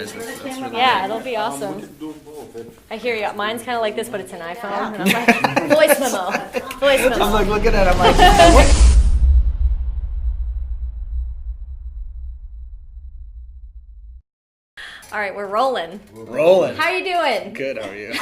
guys. That's really Yeah, great. it'll be awesome. We can do both. I hear you. Mine's kind of like this, but it's an iPhone. And I'm like, voice memo. Voice memo. I'm like looking at it, I'm like, what? All right, we're rolling. Rolling. How you doing? Good, how are you?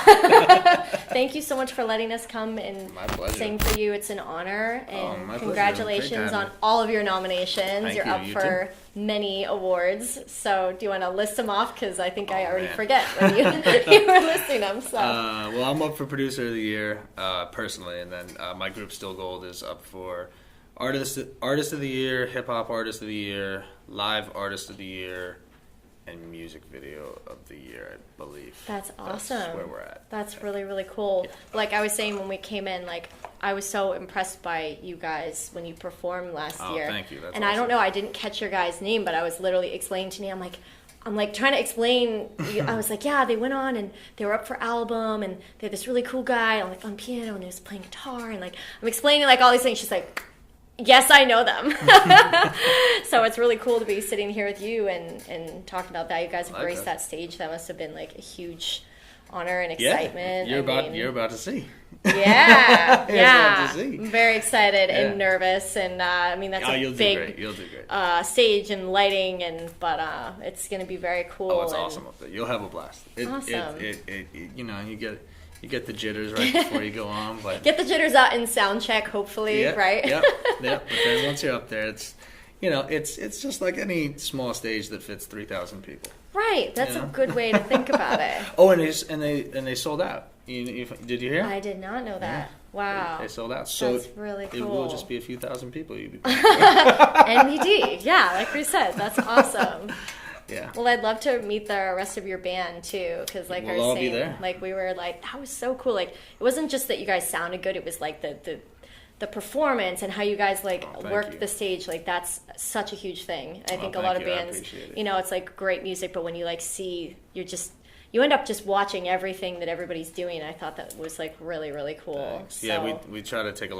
Thank you so much for letting us come and My pleasure. sing for you. It's an honor, my and pleasure. congratulations Great on time. all of your nominations. Thank You're you. up You for many awards. So do you want to list them off? Because I think I already man. forget when you, you were listing them. So Well, I'm up for Producer of the Year, personally, and then my group STL GLD is up for Artist of the Year, Hip Hop Artist of the Year, Live Artist of the Year, and Music Video of the Year, I believe. that's awesome. That's where we're at. That's really, really cool. Yeah. Like I was saying when we came in, like I was so impressed by you guys when you performed last Oh, year. thank you. That's and I don't awesome. know, I didn't catch your guys' name, but I was literally explaining to me, I'm like trying to explain. I was like, yeah, they went on and they were up for album and they had this really cool guy like on piano and he was playing guitar and like I'm explaining like all these things. She's like, yes, I know them. So it's really cool to be sitting here with you and talking about that. You guys have Like graced that. that stage. That must have been like a huge honor and Yeah, excitement. you're I mean, you're about to see. yeah, You're yeah. about to see. I'm very excited Yeah. and nervous, and I mean that's Oh, a you'll do big great. You'll do great. stage and lighting, but it's gonna be very cool. Oh, it's and awesome up there. You'll have a blast. Awesome. It you know, you get the jitters right before you go on, but Get the jitters out in sound check, hopefully, yeah, right? Yep. But then once you're up there, it's it's just like any small stage that fits 3,000 people. Right. That's You a know? good way to think about it. Oh, and they sold out. Did you hear? I did not know that. Wow. They sold out. So That's really it will cool. just be a few thousand people. You'd be NBD. Yeah, like we said, that's awesome. yeah. Well, I'd love to meet the rest of your band too, because like I We'll was all be saying, there. like we were like that was so cool. Like it wasn't just that you guys sounded good; it was like the performance and how you guys like thank worked you. the stage. Like that's such a huge thing. I think a thank lot of you. I bands, appreciate it. you know, it's like great music, but when you like see, you end up just watching everything that everybody's doing. I thought that was like really, really cool. Thanks. Yeah, So- we try to take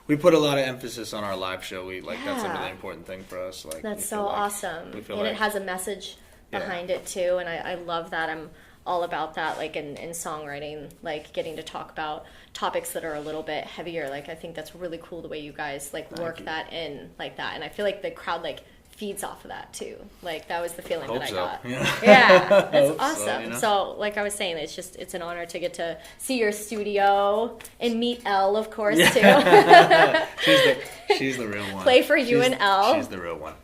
we put a lot of emphasis on our live show. That's a Yeah. really important thing for us. Like That's we so feel like- awesome. We feel And like it has a message Yeah. behind it too. And I love that. I'm all about that, like in songwriting, like getting to talk about topics that are a little bit heavier. Like I think that's really cool the way you guys like work you. that in like that. And I feel like the crowd like feeds off of that too. Like that was the feeling Hope that I so. got. Yeah. Yeah, that's Hope so, awesome. you know? So like I was saying, it's an honor to get to see your studio and meet Elle, of course, too. She's the real one. Play for you She's- and Elle. She's the real one.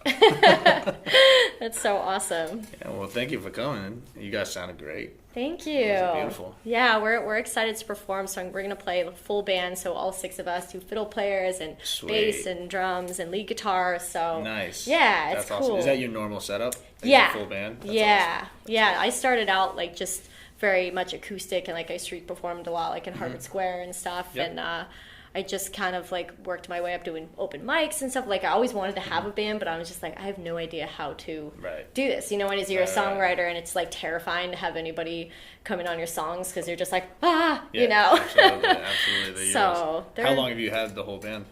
That's so awesome. Yeah, well, thank you for coming. You guys sounded great. Thank you. was beautiful. Yeah, we're excited to perform. So we're gonna play the full band. So all six of us, 2 fiddle players and Sweet. bass and drums and lead guitar. So Nice. Yeah, it's That's awesome. cool. Is that your normal setup? Like Yeah. your full band? That's yeah, yeah. I started out like just very much acoustic and like I street performed a lot, like in Harvard Square and stuff. Mm-hmm. Yep. And I just kind of like worked my way up doing open mics and stuff. Like I always wanted to have a band, but I was just like, I have no idea how to Right. do this. You know, when you're a Right. songwriter and it's like terrifying to have anybody coming on your songs because you're just like, Yeah, you know. Absolutely. So, How they're- long have you had the whole band?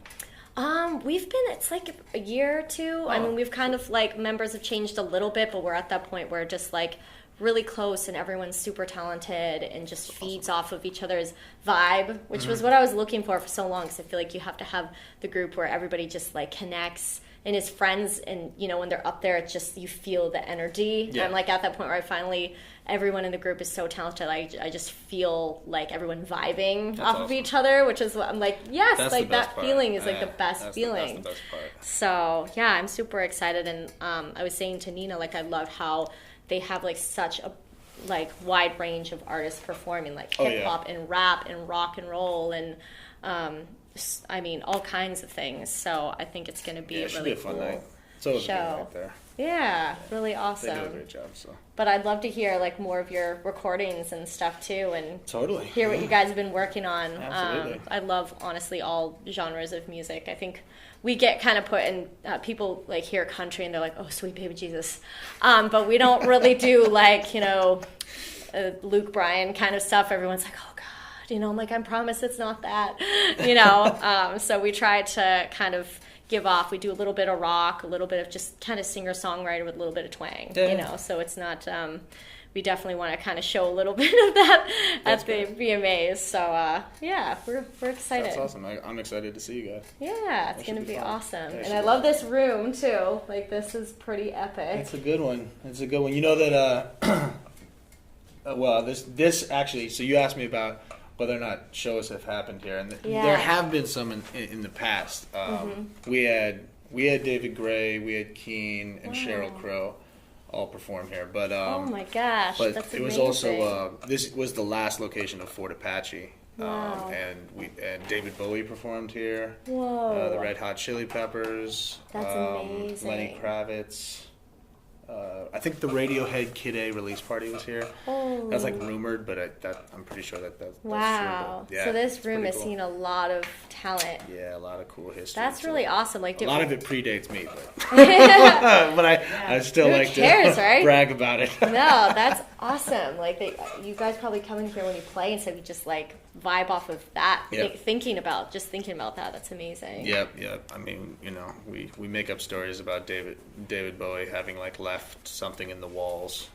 We've been, it's like a year or two. I Oh. mean, we've kind of like, members have changed a little bit, but we're at that point where just like really close and everyone's super talented and just feeds off of each other's vibe, which Mm-hmm. was what I was looking for so long. Because I feel like you have to have the group where everybody just like connects and is friends. And, you know, when they're up there, it's just, you feel the energy. Yeah. I'm like at that point where I finally, everyone in the group is so talented. I just feel like everyone vibing off of awesome. each other, which is what I'm like, yes, That's like the best that part. feeling is like Yeah, the best that's feeling. That's the best part. So yeah, I'm super excited, and I was saying to Nina, like I love how they have like such a like wide range of artists performing, like Oh, yeah. hip hop and rap and rock and roll and I mean all kinds of things. So I think it's going to be Yeah, a it should really be a fun cool night. It's always a good show. night there. Yeah, really They do a awesome. great job. So But I'd love to hear like more of your recordings and stuff too, and totally. hear what you guys have been working on. Absolutely. I love, honestly, all genres of music. I think we get kind of put in, people like hear country and they're like, oh, sweet baby Jesus. But we don't really do like, you know, Luke Bryan kind of stuff. Everyone's like, oh God, you know, I'm like, I promise it's not that, you know. So we try to kind of give off. We do a little bit of rock, a little bit of just kind of singer-songwriter with a little bit of twang, you know. So it's not. We definitely want to kind of show a little bit of that at the VMAs. So yeah, we're excited. That's awesome. I'm excited to see you guys. Yeah, it's gonna be awesome. And I love this room too. Like, this is pretty epic. It's a good one. You know that. Well, this actually. So you asked me about whether or not shows have happened here, and there have been some in the past. We had David Gray, we had Keen, and Sheryl Crow all perform here. But oh my gosh, but that's it was amazing. also this was the last location of Fort Apache. Wow. And David Bowie performed here. Whoa. The Red Hot Chili Peppers. That's amazing. Lenny Kravitz. I think the Radiohead Kid A release party was here. Oh. That's like rumored, but I'm pretty sure that's wow. true. Yeah, so this room has cool. seen a lot of talent. Yeah, a lot of cool history. That's really awesome. Like, a lot of it predates me, but but I still like to right? brag about it. No, that's awesome. Like, you guys probably come in here when you play, and so you just like vibe off of that. Yep. Thinking about that. That's amazing. Yep. I mean, you know, we make up stories about David Bowie having like left something in the walls.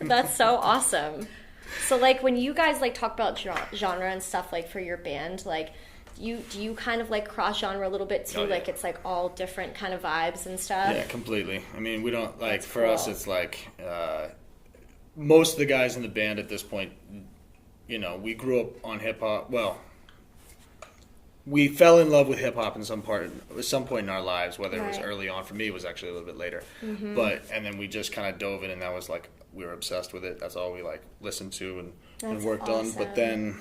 That's so awesome. So like, when you guys like talk about genre and stuff, like for your band, like do you kind of like cross genre a little bit too? Oh, yeah. Like, it's like all different kind of vibes and stuff. Yeah, completely. I mean, we don't like That's for cool. us. It's like most of the guys in the band at this point. You know, we grew up on hip hop. Well, we fell in love with hip hop at some point in our lives. Whether it was early on, for me, it was actually a little bit later. Mm-hmm. And then we just kind of dove in, and that was like we were obsessed with it. That's all we like listened to and worked on. But then,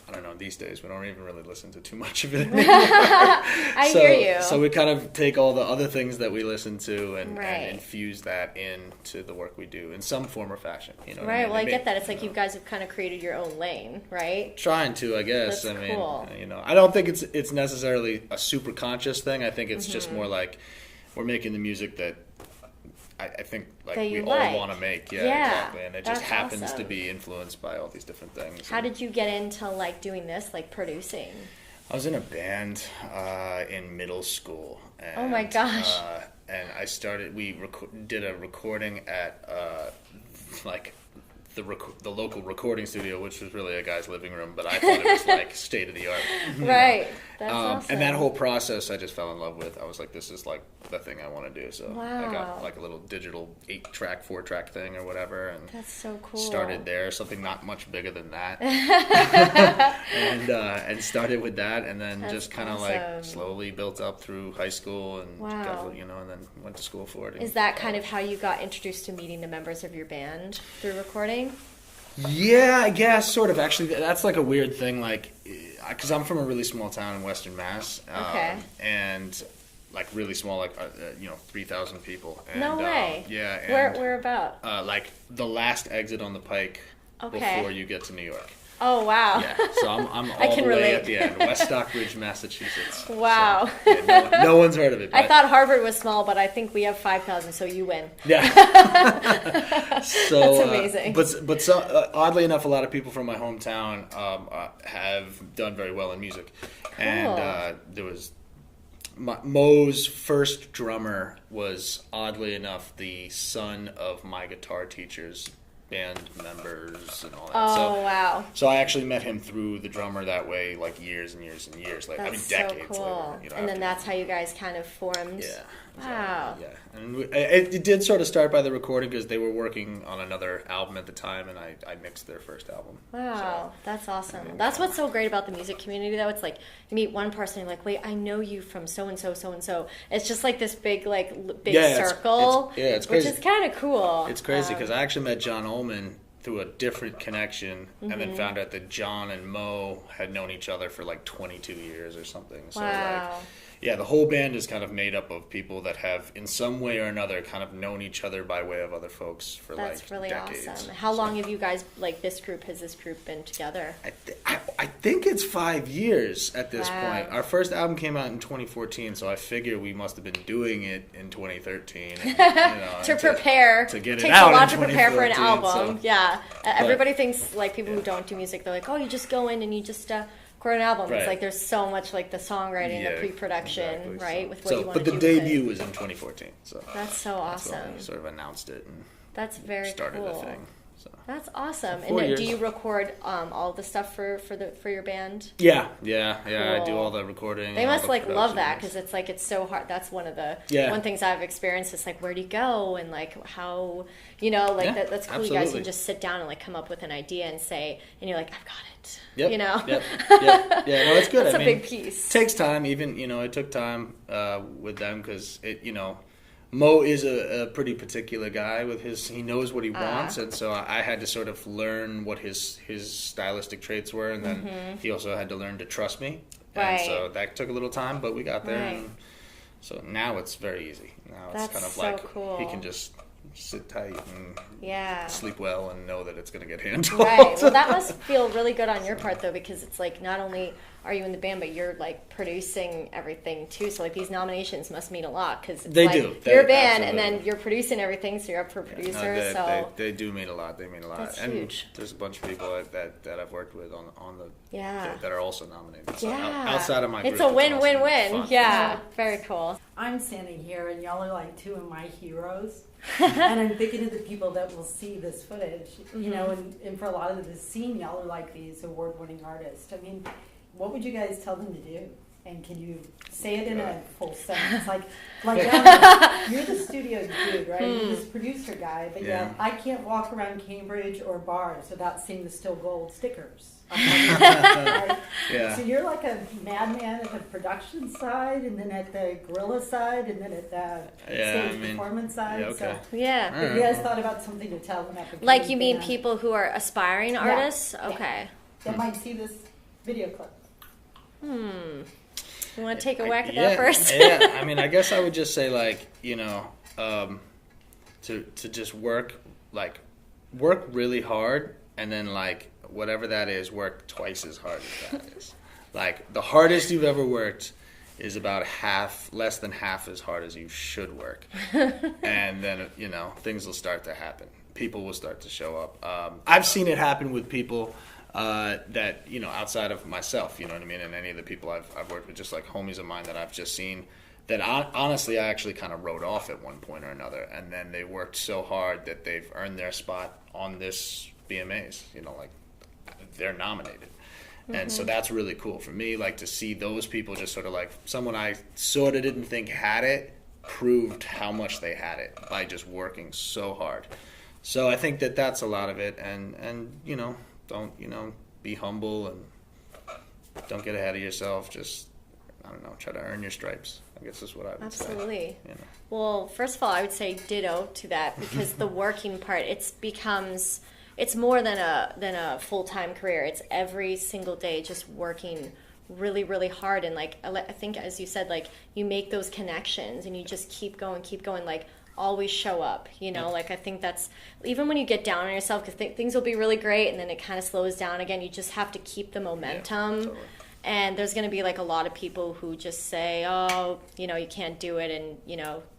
I don't know. These days, we don't even really listen to too much of it anymore. I hear you. So we kind of take all the other things that we listen to and infuse that into the work we do in some form or fashion. You know. Right. Well, I get that. It's like you guys have kind of created your own lane, right? Trying to, I guess. That's cool. You know, I don't think it's necessarily a super conscious thing. I think it's just more like we're making the music that I think like we all want to make. Yeah, exactly. And it just happens to be influenced by all these different things. How did you get into like doing this, like producing? I was in a band in middle school. And, oh my gosh! And I started. We did a recording at like the local recording studio, which was really a guy's living room, but I thought it was like state of the art. Right. That's awesome. And that whole process I just fell in love with. I was like, this is like the thing I want to do. So I got like a little digital 8-track, 4-track thing or whatever, and that's so cool. Started there, something not much bigger than that. and started with that, and then just kind of like slowly built up through high school and got, and then went to school for it. Is that kind of how you got introduced to meeting the members of your band, through recording? Yeah, I guess, sort of. Actually, that's like a weird thing, like, because I'm from a really small town in Western Mass. And, like, really small, like, 3,000 people. And, no way. Yeah. And, where about? Like, the last exit on the Pike before you get to New York. Oh, wow. Yeah, so I'm all the way at the end, West Stockbridge, Massachusetts. Wow. So, yeah, no one's heard of it. I thought Harvard was small, but I think we have 5,000, so you win. Yeah. So, that's amazing. But oddly enough, a lot of people from my hometown have done very well in music. Cool. And there was... Mo's first drummer was, oddly enough, the son of my guitar teacher's band members and all that. Oh, wow. So I actually met him through the drummer that way, like years and years and years, like that's decades so cool. later. And then that's how you guys kind of formed. Yeah. Wow. Yeah, and it did sort of start by the recording because they were working on another album at the time, and I mixed their first album. Wow, that's awesome. That's what's so great about the music community, though. It's like you meet one person, and you're like, wait, I know you from so and so, so and so. It's just like this big circle. It's crazy. Which is kind of cool. It's crazy because I actually met John Ullman through a different connection, and then found out that John and Mo had known each other for like 22 years or something. So yeah, the whole band is kind of made up of people that have, in some way or another, kind of known each other by way of other folks for That's really decades. Awesome. How long have you guys, like this group been together? I think it's 5 years at this point. Our first album came out in 2014, so I figure we must have been doing it in 2013. And, to prepare. To get it takes out a lot in to prepare for an album. So. Yeah. Everybody thinks, like, people who don't do music, they're like, oh, you just go in and you just... record an album. Right. It's like there's so much like the songwriting, the pre-production, exactly. right? With what you want to do. do. But the debut was in 2014. So that's so awesome. That's when we sort of announced it and that's very started cool. the thing. So. That's awesome. 4 And years. do you record all the stuff for your band? Yeah. Cool. I do all the recording. They must like love that because because it's like it's so hard. That's one of the one things I've experienced. Is like where do you go and like how that's cool. Absolutely. You guys can just sit down and like come up with an idea and say, and you're like, I've got it. Yep. You know. Yep. Yeah. No, it's good. That's a big piece. It takes time. Even it took time with them because Mo is a pretty particular guy with he knows what he wants, and so I had to sort of learn what his stylistic traits were, and then he also had to learn to trust me, and so that took a little time, but we got there, and so now it's very easy. Now it's kind of so like cool. he can just sit tight and sleep well and know that it's going to get handled. Right. Well, that must feel really good on your part, though, because it's like not only are you in the band, but you're like producing everything too. So like these nominations must mean a lot because they like, do. You're a band, absolutely. and then you're producing everything, so you're up for producer. They do mean a lot. They mean a lot. That's and huge. There's a bunch of people that I've worked with on the that are also nominated. So yeah. Outside of my group, it's a win-win-win. Awesome. Yeah. Very cool. I'm standing here, and y'all are like two of my heroes. And I'm thinking of the people that will see this footage, and for a lot of the scene, y'all are like these award-winning artists. I mean, what would you guys tell them to do? And can you say it in a full sentence? Like you're the studio dude, right? You're this producer guy, but yeah, I can't walk around Cambridge or bars without seeing the Still Gold stickers. Right? Yeah. So you're like a madman at the production side, and then at the guerrilla side, and then at the stage performance side. Yeah, okay. So, Yeah. if you guys thought about something to tell them at the Like you mean people who are aspiring artists? Yeah. Okay. That might see this video clip. You want to take a whack at that first? Yeah. I mean, I guess I would just say to just work really hard, and then whatever that is, work twice as hard as that is. Like the hardest you've ever worked is about less than half as hard as you should work, and then things will start to happen. People will start to show up. I've seen it happen with people that outside of myself, you know what I mean, and any of the people I've worked with, just like homies of mine that I've just seen that honestly I actually kind of wrote off at one point or another, and then they worked so hard that they've earned their spot on this BMAs. They're nominated. And so that's really cool for me, to see those people just sort of someone I sort of didn't think had it proved how much they had it by just working so hard. So I think that's a lot of it, and don't be humble and don't get ahead of yourself. Just try to earn your stripes. I guess is what I would say. Absolutely. Well, first of all, I would say ditto to that because the working part it's more than a full-time career. It's every single day just working really, really hard. And I think, as you said, you make those connections and you just keep going, always show up, I think that's, even when you get down on yourself, because things will be really great and then it kind of slows down again, you just have to keep the momentum. Totally. And there's going to be a lot of people who just say, oh, you can't do it and,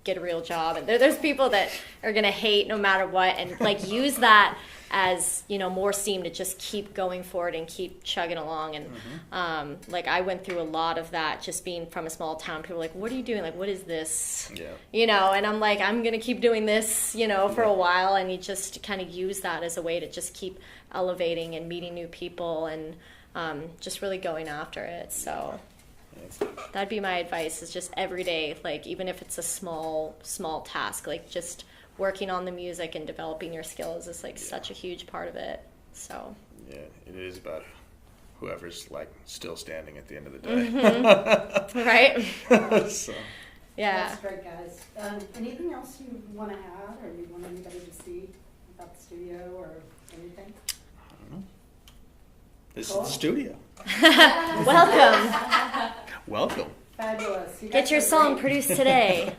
get a real job. And there's people that are going to hate no matter what and use that as, more steam to just keep going forward and keep chugging along. And I went through a lot of that just being from a small town. People were like, what are you doing? What is this? Yeah. And I'm like, I'm going to keep doing this, for a while. And you just kind of use that as a way to just keep elevating and meeting new people and just really going after it. So that'd be my advice, is just every day, even if it's a small task, just working on the music and developing your skills is such a huge part of it. So yeah, it is about whoever's still standing at the end of the day. Right. So yeah, that's great, guys. Anything else you want to add, or you want anybody to see about the studio or anything? I don't know. This is the studio. welcome. Welcome. Fabulous. Get your song produced today.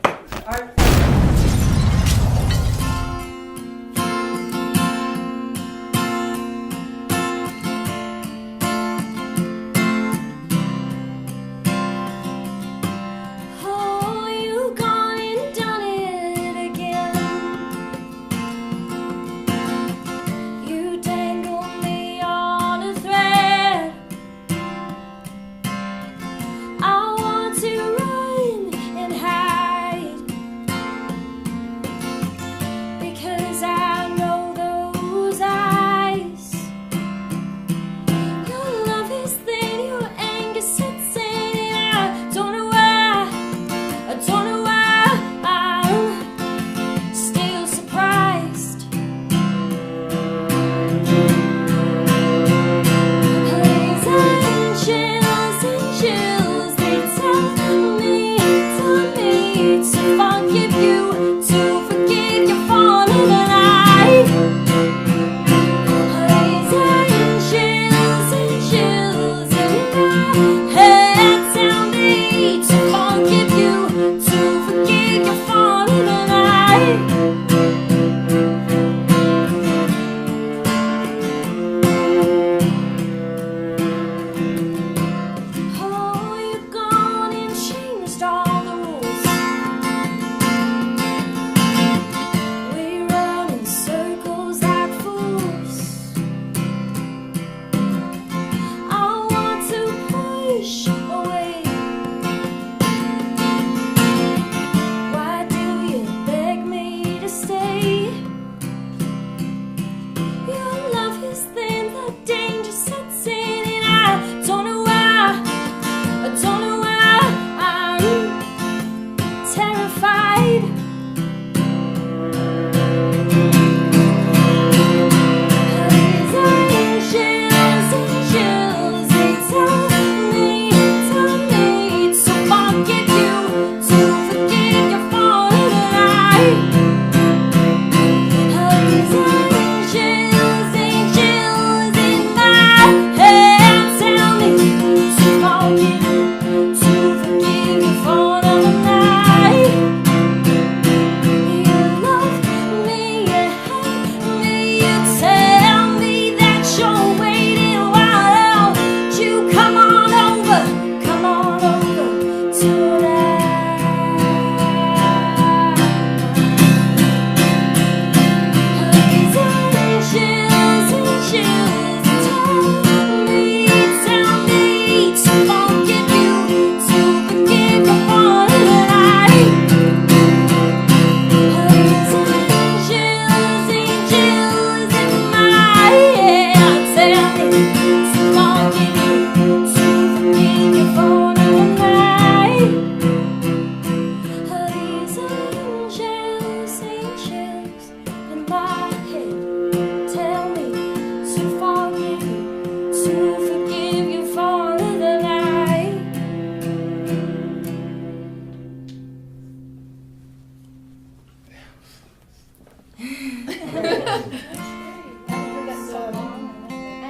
I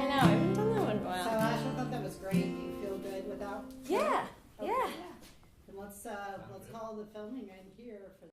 know, I haven't done that one in a So while. Ash, I thought that was great. Do you feel good without? Yeah, Okay, yeah. And let's call the filming end here for